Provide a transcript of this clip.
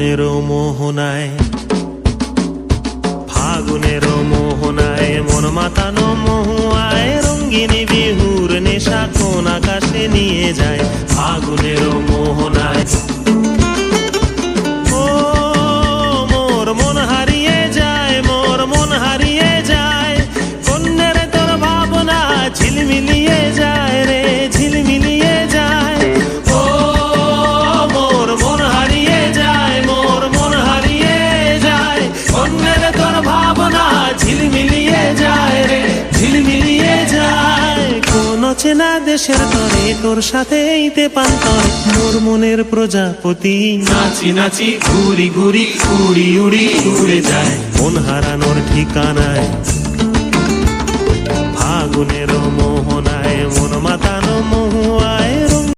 ফাগুনের মোহনায়, ফাগুনের মোহনায় মন মাতানো মহুয়ায় রঙ্গিনী বিহুর নেশা কোন আকাশে নিয়ে যায়। ফাগুনের মোহনায় ও মোর মন হারিয়ে যায়, মোর মন হারিয়ে যায়। কন্যের তোর ভাবনা ঝিলমিলিয়ে যায় রে, ঝিলমিলিয়ে যায়। ও মোর মন হারিয়ে যায়, মোর মন হারিয়ে যায়। কন্যের তোর ভাবনা ঝিলমিলিয়ে যায় রে, ঝিলমিলিয়ে যায়। কোন চেনা দেশের তরে তোর সাথে ইতে পান্তর মোর মনের প্রজাপতি নাচি নাচি ঘুরি ঘুরি উড়ি উড়ি উড়ে যায় মন হারানোর ঠিকানায়। ফাগুনের মোহন